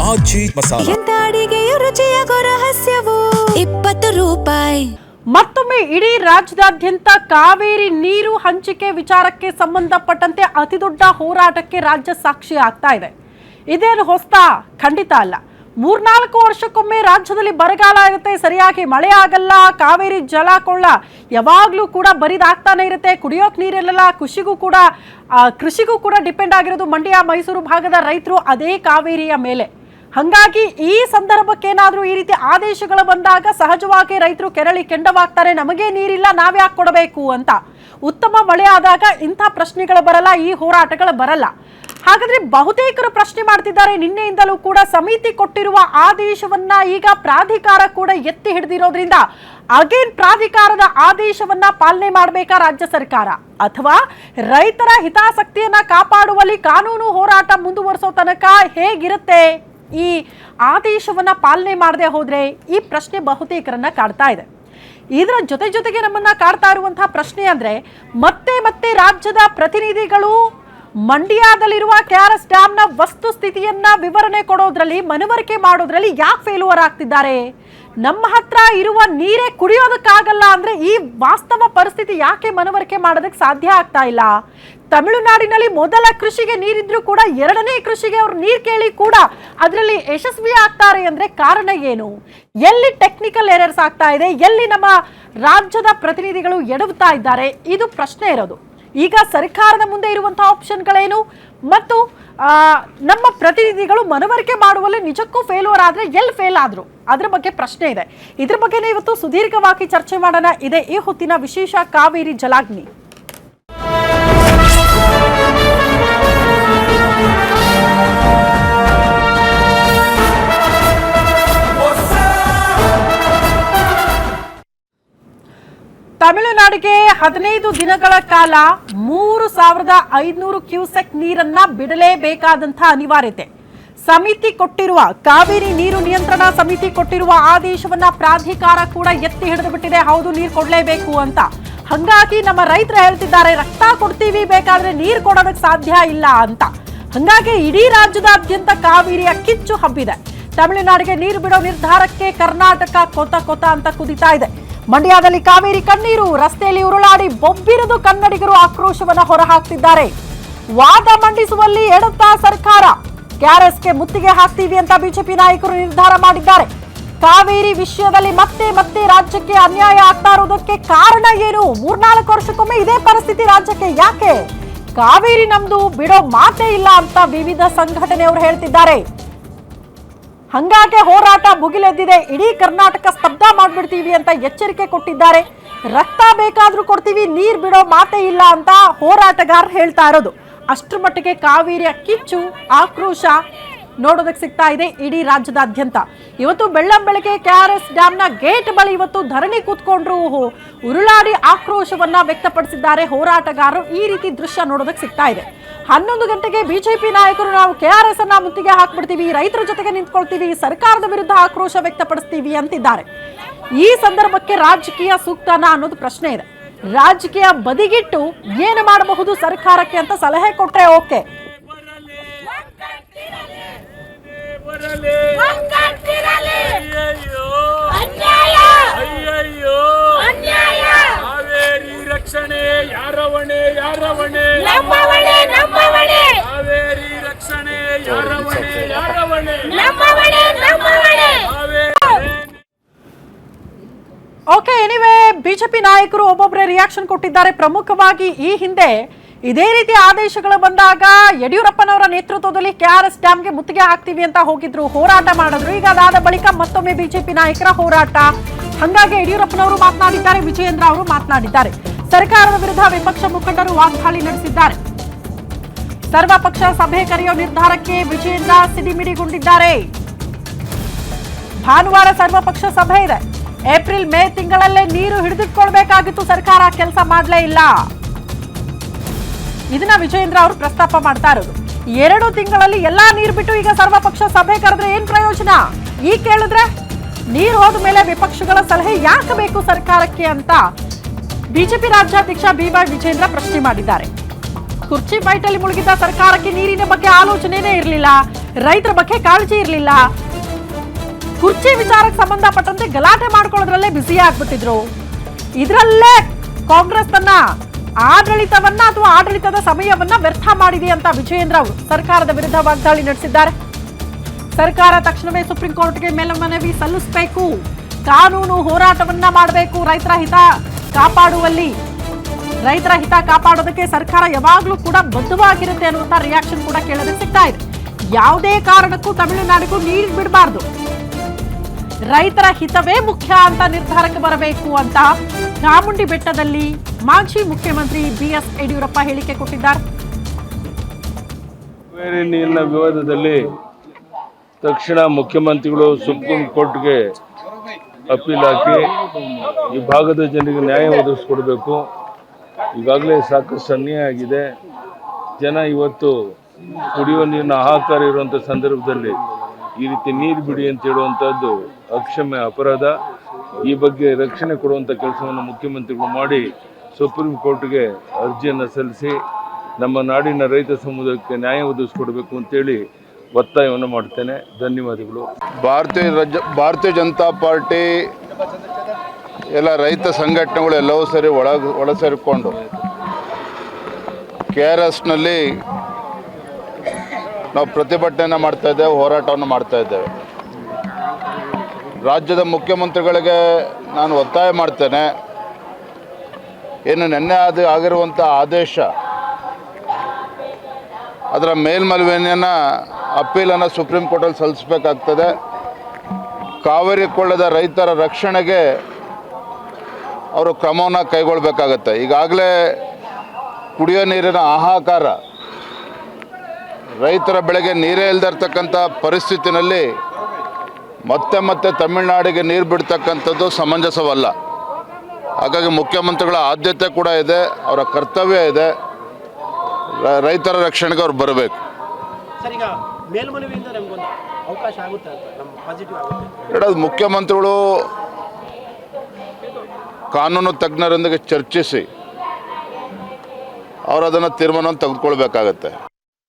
ಆಜಿ ಮಸಾಲ. ಎಂತ ಅಡಿಗೆಯ ರುಚಿಯಾಗೋ ರಹಸ್ಯವು 20 ರೂಪಾಯಿ. ಮತ್ತೊಮ್ಮೆ ಇಡೀ ರಾಜ್ಯದಾದ್ಯಂತ ಕಾವೇರಿ ನೀರು ಹಂಚಿಕೆ ವಿಚಾರಕ್ಕೆ ಸಂಬಂಧಪಟ್ಟಂತೆ ಅತಿದೊಡ್ಡ ಹೋರಾಟಕ್ಕೆ ರಾಜ್ಯ ಸಾಕ್ಷಿ ಆಗ್ತಾ ಇದೆ. ಇದೇನು ಹೊಸ್ತಾ? ಖಂಡಿತ ಅಲ್ಲ. 3-4 ವರ್ಷಕ್ಕೊಮ್ಮೆ ರಾಜ್ಯದಲ್ಲಿ ಬರಗಾಲ ಇರುತ್ತೆ, ಸರಿಯಾಗಿ ಮಳೆ ಆಗಲ್ಲ, ಕಾವೇರಿ ಜಲ ಕೊಳ್ಳ ಯಾವಾಗಲೂ ಕೂಡ ಬರಿದಾಗ್ತಾನೆ ಇರುತ್ತೆ, ಕುಡಿಯೋಕೆ ನೀರಿರಲ್ಲ, ಕೃಷಿಗೂ ಕೂಡ ಡಿಪೆಂಡ್ ಆಗಿರೋದು ಮಂಡ್ಯ ಮೈಸೂರು ಭಾಗದ ರೈತರು ಅದೇ ಕಾವೇರಿಯ ಮೇಲೆ. ಹಾಗಾಗಿ ಈ ಸಂದರ್ಭಕ್ಕೇನಾದರೂ ಈ ರೀತಿ ಆದೇಶಗಳು ಬಂದಾಗ ಸಹಜವಾಗಿ ರೈತರು ಕೆರಳಿ ಕೆಂಡವಾಗ್ತಾರೆ, ನಮಗೆ ನೀರಿಲ್ಲ ನಾವ್ಯಾಕೆ ಕೊಡಬೇಕು ಅಂತ. ಉತ್ತಮ ಮಳೆ ಆದಾಗ ಇಂಥ ಪ್ರಶ್ನೆಗಳು ಬರಲ್ಲ, ಈ ಹೋರಾಟಗಳು ಬರಲ್ಲ. ಹಾಗಾದ್ರೆ ಬಹುತೇಕರು ಪ್ರಶ್ನೆ ಮಾಡ್ತಿದ್ದಾರೆ, ನಿನ್ನೆಯಿಂದಲೂ ಕೂಡ ಸಮಿತಿ ಕೊಟ್ಟಿರುವ ಆದೇಶವನ್ನ ಈಗ ಪ್ರಾಧಿಕಾರ ಕೂಡ ಎತ್ತಿ ಹಿಡಿದಿರೋದ್ರಿಂದ ಅಗೇನ್ ಪ್ರಾಧಿಕಾರದ ಆದೇಶವನ್ನ ಪಾಲನೆ ಮಾಡಬೇಕಾ ರಾಜ್ಯ ಸರ್ಕಾರ, ಅಥವಾ ರೈತರ ಹಿತಾಸಕ್ತಿಯನ್ನ ಕಾಪಾಡುವಲ್ಲಿ ಕಾನೂನು ಹೋರಾಟ ಮುಂದುವರಿಸೋ ತನಕ ಹೇಗಿರುತ್ತೆ? ಈ ಆದೇಶವನ್ನ ಪಾಲನೆ ಮಾಡದೆ ಹೋದ್ರೆ ಈ ಪ್ರಶ್ನೆ ಬಹುತೇಕರನ್ನ ಕಾಡ್ತಾ ಇದೆ. ಇದರ ಜೊತೆಗೆ ನಮ್ಮನ್ನ ಕಾಡ್ತಾ ಇರುವಂತಹ ಪ್ರಶ್ನೆ ಅಂದ್ರೆ ಮತ್ತೆ ರಾಜ್ಯದ ಪ್ರತಿನಿಧಿಗಳು ಮಂಡ್ಯದಲ್ಲಿರುವ KRS ಡ್ಯಾಮ್ನ ವಸ್ತುಸ್ಥಿತಿಯನ್ನ ವಿವರಣೆ ಕೊಡೋದ್ರಲ್ಲಿ, ಮನವರಿಕೆ ಮಾಡೋದ್ರಲ್ಲಿ ಯಾಕೆ ಫೇಲ್ಯೂರ್ ಆಗ್ತಿದ್ದಾರೆ? ನಮ್ಮ ಹತ್ರ ಇರುವ ನೀರೇ ಕುಡಿಯೋದಕ್ಕಾಗಲ್ಲ ಅಂದ್ರೆ ಈ ವಾಸ್ತವ ಪರಿಸ್ಥಿತಿ ಯಾಕೆ ಮನವರಿಕೆ ಮಾಡೋದಕ್ಕೆ ಸಾಧ್ಯ ಆಗ್ತಾ ಇಲ್ಲ? ತಮಿಳುನಾಡಿನಲ್ಲಿ ಮೊದಲ ಕೃಷಿಗೆ ನೀರಿದ್ರು ಕೂಡ ಎರಡನೇ ಕೃಷಿಗೆ ಅವ್ರು ನೀರು ಕೇಳಿ ಕೂಡ ಅದರಲ್ಲಿ ಯಶಸ್ವಿ ಆಗ್ತಾರೆ ಅಂದ್ರೆ ಕಾರಣ ಏನು? ಎಲ್ಲಿ ಟೆಕ್ನಿಕಲ್ ಎರರ್ಸ್ ಆಗ್ತಾ ಇದೆ? ಎಲ್ಲಿ ನಮ್ಮ ರಾಜ್ಯದ ಪ್ರತಿನಿಧಿಗಳು ಎಡವುತ್ತಾ ಇದ್ದಾರೆ? ಇದು ಪ್ರಶ್ನೆ ಇರೋದು. ಈಗ ಸರ್ಕಾರದ ಮುಂದೆ ಇರುವಂತಹ ಆಪ್ಷನ್ಗಳೇನು ಮತ್ತು ನಮ್ಮ ಪ್ರತಿನಿಧಿಗಳು ಮನವರಿಕೆ ಮಾಡುವಲ್ಲಿ ನಿಜಕ್ಕೂ ಫೇಲ್ಯೂರ್ ಆದ್ರೆ ಎಲ್ಲಿ ಫೇಲ್ ಆದ್ರು ಅದ್ರ ಬಗ್ಗೆ ಪ್ರಶ್ನೆ ಇದೆ. ಇದ್ರ ಬಗ್ಗೆನೇ ಇವತ್ತು ಸುದೀರ್ಘವಾಗಿ ಚರ್ಚೆ ಮಾಡೋಣ. ಇದೆ ಈ ಹೊತ್ತಿನ ವಿಶೇಷ ಕಾವೇರಿ ಜಲಾಗ್ನಿ. ತಮಿಳುನಾಡಿಗೆ 15 ದಿನಗಳ ಕಾಲ 3500 ಕ್ಯೂಸೆಕ್ ನೀರನ್ನ ಬಿಡಲೇಬೇಕಾದಂತಹ ಅನಿವಾರ್ಯತೆ ಸಮಿತಿ ಕೊಟ್ಟಿರುವ, ಕಾವೇರಿ ನೀರು ನಿಯಂತ್ರಣ ಸಮಿತಿ ಕೊಟ್ಟಿರುವ ಆದೇಶವನ್ನ ಪ್ರಾಧಿಕಾರ ಕೂಡ ಎತ್ತಿ ಹಿಡಿದು ಬಿಟ್ಟಿದೆ. ಹೌದು, ನೀರು ಕೊಡ್ಲೇಬೇಕು ಅಂತ. ಹಂಗಾಗಿ ನಮ್ಮ ರೈತರು ಹೇಳ್ತಿದ್ದಾರೆ, ರಕ್ತ ಕೊಡ್ತೀವಿ, ಬೇಕಾದ್ರೆ ನೀರು ಕೊಡೋದಕ್ಕೆ ಸಾಧ್ಯ ಇಲ್ಲ ಅಂತ. ಹಂಗಾಗಿ ಇಡೀ ರಾಜ್ಯದಾದ್ಯಂತ ಕಾವೇರಿಯ ಕಿಚ್ಚು ಹಬ್ಬಿದೆ. ತಮಿಳುನಾಡಿಗೆ ನೀರು ಬಿಡೋ ನಿರ್ಧಾರಕ್ಕೆ ಕರ್ನಾಟಕ ಕೊತ ಅಂತ ಕುದಿತಾ ಇದೆ. ಮಂಡ್ಯದಲ್ಲಿ ಕಾವೇರಿ ಕಣ್ಣೀರು, ರಸ್ತೆಯಲ್ಲಿ ಉರುಳಾಡಿ ಬೊಬ್ಬಿರಿದು ಕನ್ನಡಿಗರು ಆಕ್ರೋಶವನ್ನ ಹೊರಹಾಕ್ತಿದ್ದಾರೆ. ವಾದ ಮಂಡಿಸುವಲ್ಲಿ ಎಡುತ್ತಾ ಸರ್ಕಾರ, KRSಗೆ ಮುತ್ತಿಗೆ ಹಾಕ್ತೀವಿ ಅಂತ ಬಿಜೆಪಿ ನಾಯಕರು ನಿರ್ಧಾರ ಮಾಡಿದ್ದಾರೆ. ಕಾವೇರಿ ವಿಷಯದಲ್ಲಿ ಮತ್ತೆ ರಾಜ್ಯಕ್ಕೆ ಅನ್ಯಾಯ ಆಗ್ತಾ ಇರೋದಕ್ಕೆ ಕಾರಣ ಏನು? 3-4 ವರ್ಷಕ್ಕೊಮ್ಮೆ ಇದೇ ಪರಿಸ್ಥಿತಿ ರಾಜ್ಯಕ್ಕೆ ಯಾಕೆ? ಕಾವೇರಿ ನಮ್ದು, ಬಿಡೋ ಮಾತೇ ಇಲ್ಲ ಅಂತ ವಿವಿಧ ಸಂಘಟನೆಯವರು ಹೇಳ್ತಿದ್ದಾರೆ. ಹಂಗಾಗಿ ಹೋರಾಟ ಭುಗಿಲೆದ್ದಿದೆ. ಇಡೀ ಕರ್ನಾಟಕ ಸ್ತಬ್ಧ ಮಾಡ್ಬಿಡ್ತೀವಿ ಅಂತ ಎಚ್ಚರಿಕೆ ಕೊಟ್ಟಿದ್ದಾರೆ. ರಕ್ತ ಬೇಕಾದ್ರೂ ಕೊಡ್ತೀವಿ, ನೀರ್ ಬಿಡೋ ಮಾತೇ ಇಲ್ಲ ಅಂತ ಹೋರಾಟಗಾರರು ಹೇಳ್ತಾ ಇರೋದು. ಅಷ್ಟರ ಮಟ್ಟಿಗೆ ಕಾವೇರಿಯ ಕಿಚ್ಚು, ಆಕ್ರೋಶ ನೋಡೋದಕ್ಕೆ ಸಿಗ್ತಾ ಇದೆ ಇಡೀ ರಾಜ್ಯದಾದ್ಯಂತ. ಇವತ್ತು ಬೆಳ್ಳಂಬೆಳಗ್ಗೆ KRS ಡ್ಯಾಮ್ನ ಗೇಟ್ ಬಳಿ ಇವತ್ತು ಧರಣಿ ಕೂತ್ಕೊಂಡ್ರು, ಉರುಳಾಡಿ ಆಕ್ರೋಶವನ್ನ ವ್ಯಕ್ತಪಡಿಸಿದ್ದಾರೆ ಹೋರಾಟಗಾರರು. ಈ ರೀತಿ ದೃಶ್ಯ ನೋಡೋದಕ್ಕೆ ಸಿಗ್ತಾ ಇದೆ. 11 ಗಂಟೆಗೆ ಬಿಜೆಪಿ ನಾಯಕರು ನಾವು KRS ಅನ್ನ ಮುತ್ತಿಗೆ ಹಾಕ್ಬಿಡ್ತೀವಿ, ರೈತರ ಜೊತೆಗೆ ನಿಂತ್ಕೊಳ್ತೀವಿ, ಸರ್ಕಾರದ ವಿರುದ್ಧ ಆಕ್ರೋಶ ವ್ಯಕ್ತಪಡಿಸ್ತೀವಿ ಅಂತಿದ್ದಾರೆ. ಈ ಸಂದರ್ಭಕ್ಕೆ ರಾಜಕೀಯ ಸೂಕ್ತನ ಅನ್ನೋದು ಪ್ರಶ್ನೆ ಇದೆ. ರಾಜಕೀಯ ಬದಿಗಿಟ್ಟು ಏನು ಮಾಡಬಹುದು ಸರ್ಕಾರಕ್ಕೆ ಅಂತ ಸಲಹೆ ಕೊಟ್ರೆ ಓಕೆ. ರಕ್ಷಣೆ ಯಾರವಣೆ ಯಾರವಣೆ ಕಾವೇರಿ ರಕ್ಷಣೆ ಯಾರವಣೆ ಯಾರವಣೆ. ಓಕೆ, ಎನಿವೆ ಬಿಜೆಪಿ ನಾಯಕರು ಒಬ್ಬೊಬ್ಬರೇ ರಿಯಾಕ್ಷನ್ ಕೊಟ್ಟಿದ್ದಾರೆ. ಪ್ರಮುಖವಾಗಿ ಈ ಹಿಂದೆ ಇದೇ ರೀತಿ ಆದೇಶಗಳು ಬಂದಾಗ ಯಡಿಯೂರಪ್ಪನವರ ನೇತೃತ್ವದಲ್ಲಿ KRS ಡ್ಯಾಮ್ಗೆ ಮುತ್ತಿಗೆ ಹಾಕ್ತೀವಿ ಅಂತ ಹೋಗಿದ್ರು, ಹೋರಾಟ ಮಾಡಿದ್ರು. ಈಗ ಅದಾದ ಬಳಿಕ ಮತ್ತೊಮ್ಮೆ ಬಿಜೆಪಿ ನಾಯಕರ ಹೋರಾಟ. ಹಂಗಾಗಿ ಯಡಿಯೂರಪ್ಪನವರು ಮಾತನಾಡಿದ್ದಾರೆ, ವಿಜಯೇಂದ್ರ ಅವರು ಮಾತನಾಡಿದ್ದಾರೆ. ಸರ್ಕಾರದ ವಿರುದ್ಧ ವಿಪಕ್ಷ ಮುಖಂಡರು ವಾಗ್ದಾಳಿ ನಡೆಸಿದ್ದಾರೆ. ಸರ್ವಪಕ್ಷ ಸಭೆ ಕರೆಯೋ ನಿರ್ಧಾರಕ್ಕೆ ವಿಜಯೇಂದ್ರ ಸಿಡಿಮಿಡಿಗೊಂಡಿದ್ದಾರೆ. ಭಾನುವಾರ ಸರ್ವಪಕ್ಷ ಸಭೆ ಇದೆ. ಏಪ್ರಿಲ್ ಮೇ ತಿಂಗಳಲ್ಲೇ ನೀರು ಹಿಡಿದಿಟ್ಕೊಳ್ಬೇಕಾಗಿತ್ತು, ಸರ್ಕಾರ ಕೆಲಸ ಮಾಡಲೇ ಇಲ್ಲ. ಇದನ್ನ ವಿಜಯೇಂದ್ರ ಅವರು ಪ್ರಸ್ತಾಪ ಮಾಡ್ತಾ ಇರೋದು. 2 ತಿಂಗಳಲ್ಲಿ ಎಲ್ಲಾ ನೀರು ಬಿಟ್ಟು ಈಗ ಸರ್ವಪಕ್ಷ ಸಭೆ ಕರೆದ್ರೆ ಏನ್ ಪ್ರಯೋಜನ? ಈ ಕೇಳಿದ್ರೆ ನೀರು ಹೋದ ಮೇಲೆ ವಿಪಕ್ಷಗಳ ಸಲಹೆ ಯಾಕೆ ಬೇಕು ಸರ್ಕಾರಕ್ಕೆ ಅಂತ ಬಿಜೆಪಿ ರಾಜ್ಯಾಧ್ಯಕ್ಷ BY ವಿಜೇಂದ್ರ ಪ್ರಶ್ನೆ ಮಾಡಿದ್ದಾರೆ. ಕುರ್ಚಿ ಫೈಟಲ್ಲಿ ಮುಳುಗಿದ್ದ ಸರ್ಕಾರಕ್ಕೆ ನೀರಿನ ಬಗ್ಗೆ ಆಲೋಚನೆನೇ ಇರಲಿಲ್ಲ. ರೈತರ ಬಗ್ಗೆ ಕಾಳಜಿ ಇರಲಿಲ್ಲ. ಕುರ್ಚಿ ವಿಚಾರಕ್ಕೆ ಸಂಬಂಧಪಟ್ಟಂತೆ ಗಲಾಟೆ ಮಾಡ್ಕೊಳ್ಳೋದ್ರಲ್ಲೇ ಬ್ಯುಸಿ ಆಗ್ಬಿಟ್ಟಿದ್ರು. ಇದರಲ್ಲೇ ಕಾಂಗ್ರೆಸ್ ತನ್ನ ಆಡಳಿತವನ್ನ ಅಥವಾ ಆಡಳಿತದ ಸಮಯವನ್ನ ವ್ಯರ್ಥ ಮಾಡಿದೆ ಅಂತ ವಿಜಯೇಂದ್ರ ಅವರು ಸರ್ಕಾರದ ವಿರುದ್ಧ ವಾಗ್ದಾಳಿ ನಡೆಸಿದ್ದಾರೆ. ಸರ್ಕಾರ ತಕ್ಷಣವೇ ಸುಪ್ರೀಂ ಕೋರ್ಟ್ಗೆ ಮೇಲ್ಮನವಿ ಸಲ್ಲಿಸಬೇಕು, ಕಾನೂನು ಹೋರಾಟವನ್ನ ಮಾಡಬೇಕು, ರೈತರ ಹಿತ ಕಾಪಾಡೋದಕ್ಕೆ ಸರ್ಕಾರ ಯಾವಾಗಲೂ ಕೂಡ ಬದ್ಧವಾಗಿರುತ್ತೆ ಅನ್ನುವಂತ ರಿಯಾಕ್ಷನ್ ಕೂಡ ಕೇಳೋದಕ್ಕೆ ಸಿಗ್ತಾ ಇದೆ. ಯಾವುದೇ ಕಾರಣಕ್ಕೂ ತಮಿಳುನಾಡಿಗೂ ನೀರು ಬಿಡಬಾರ್ದು, ರೈತರ ಹಿತವೇ ಮುಖ್ಯ ಅಂತ ನಿರ್ಧಾರಕ್ಕೆ ಬರಬೇಕು ಅಂತ ಚಾಮುಂಡಿ ಬೆಟ್ಟದಲ್ಲಿ ಮಾಜಿ ಮುಖ್ಯಮಂತ್ರಿ ಬಿಎಸ್ ಯಡಿಯೂರಪ್ಪ ಹೇಳಿಕೆ ಕೊಟ್ಟಿದ್ದಾರೆ. ಕಾವೇರಿ ನೀರಿನ ವಿವಾದದಲ್ಲಿ ತಕ್ಷಣ ಮುಖ್ಯಮಂತ್ರಿಗಳು ಸುಪ್ರೀಂ ಕೋರ್ಟ್ಗೆ ಅಪೀಲ್ ಹಾಕಿ ಈ ಭಾಗದ ಜನರಿಗೆ ನ್ಯಾಯ ಒದಗಿಸ್ಕೊಡ್ಬೇಕು. ಈಗಾಗಲೇ ಸಾಕಷ್ಟು ಅನ್ಯಾಯ ಆಗಿದೆ. ಜನ ಇವತ್ತು ಕುಡಿಯುವ ನೀರಿನ ಹಾಹಾಕಾರ ಇರುವಂಥ ಸಂದರ್ಭದಲ್ಲಿ ಈ ರೀತಿ ನೀರು ಬಿಡಿ ಅಂತ ಹೇಳುವಂಥದ್ದು ಅಕ್ಷಮ್ಯ ಅಪರಾಧ. ಈ ಬಗ್ಗೆ ರಕ್ಷಣೆ ಕೊಡುವಂಥ ಕೆಲಸವನ್ನು ಮುಖ್ಯಮಂತ್ರಿಗಳು ಮಾಡಿ ಸುಪ್ರೀಂ ಕೋರ್ಟ್ಗೆ ಅರ್ಜಿಯನ್ನು ಸಲ್ಲಿಸಿ ನಮ್ಮ ನಾಡಿನ ರೈತ ಸಮುದಾಯಕ್ಕೆ ನ್ಯಾಯ ಒದಗಿಸ್ಕೊಡ್ಬೇಕು ಅಂತೇಳಿ ಒತ್ತಾಯವನ್ನು ಮಾಡ್ತೇನೆ. ಧನ್ಯವಾದಗಳು. ಭಾರತೀಯ ಜನತಾ ಪಾರ್ಟಿ ಎಲ್ಲ ರೈತ ಸಂಘಟನೆಗಳು ಎಲ್ಲವೂ ಸರಿ ಒಳ ಸೇರಿಕೊಂಡು KRSನಲ್ಲಿ ನಾವು ಪ್ರತಿಭಟನೆಯನ್ನು ಮಾಡ್ತಾ ಇದ್ದೇವೆ, ಹೋರಾಟವನ್ನು ಮಾಡ್ತಾ ಇದ್ದೇವೆ. ರಾಜ್ಯದ ಮುಖ್ಯಮಂತ್ರಿಗಳಿಗೆ ನಾನು ಒತ್ತಾಯ ಮಾಡ್ತೇನೆ, ಏನು ನಿನ್ನೆ ಆಗಿರುವಂಥ ಆದೇಶ ಅದರ ಮೇಲ್ಮನವಿಯನ್ನು ಅಪೀಲನ್ನು ಸುಪ್ರೀಂ ಕೋರ್ಟಲ್ಲಿ ಸಲ್ಲಿಸಬೇಕಾಗ್ತದೆ. ಕಾವೇರಿ ಕೊಳ್ಳದ ರೈತರ ರಕ್ಷಣೆಗೆ ಅವರು ಕ್ರಮವನ್ನು ಕೈಗೊಳ್ಳಬೇಕಾಗತ್ತೆ. ಈಗಾಗಲೇ ಕುಡಿಯೋ ನೀರಿನ ಹಾಹಾಕಾರ, ರೈತರ ಬೆಳೆಗೆ ನೀರೇ ಇಲ್ಲದಿರ್ತಕ್ಕಂಥ ಪರಿಸ್ಥಿತಿನಲ್ಲಿ ಮತ್ತೆ ತಮಿಳುನಾಡಿಗೆ ನೀರು ಬಿಡ್ತಕ್ಕಂಥದ್ದು ಸಮಂಜಸವಲ್ಲ. ಹಾಗಾಗಿ ಮುಖ್ಯಮಂತ್ರಿಗಳ ಆದ್ಯತೆ ಕೂಡ ಇದೆ, ಅವರ ಕರ್ತವ್ಯ ಇದೆ, ರೈತರ ರಕ್ಷಣೆಗೆ ಅವ್ರು ಬರಬೇಕು. ಹೇಳೋದು ಮುಖ್ಯಮಂತ್ರಿಗಳು ಕಾನೂನು ತಜ್ಞರೊಂದಿಗೆ ಚರ್ಚಿಸಿ ಅವರು ಅದನ್ನು ತೀರ್ಮಾನವನ್ನು ತೆಗೆದುಕೊಳ್ಬೇಕಾಗತ್ತೆ.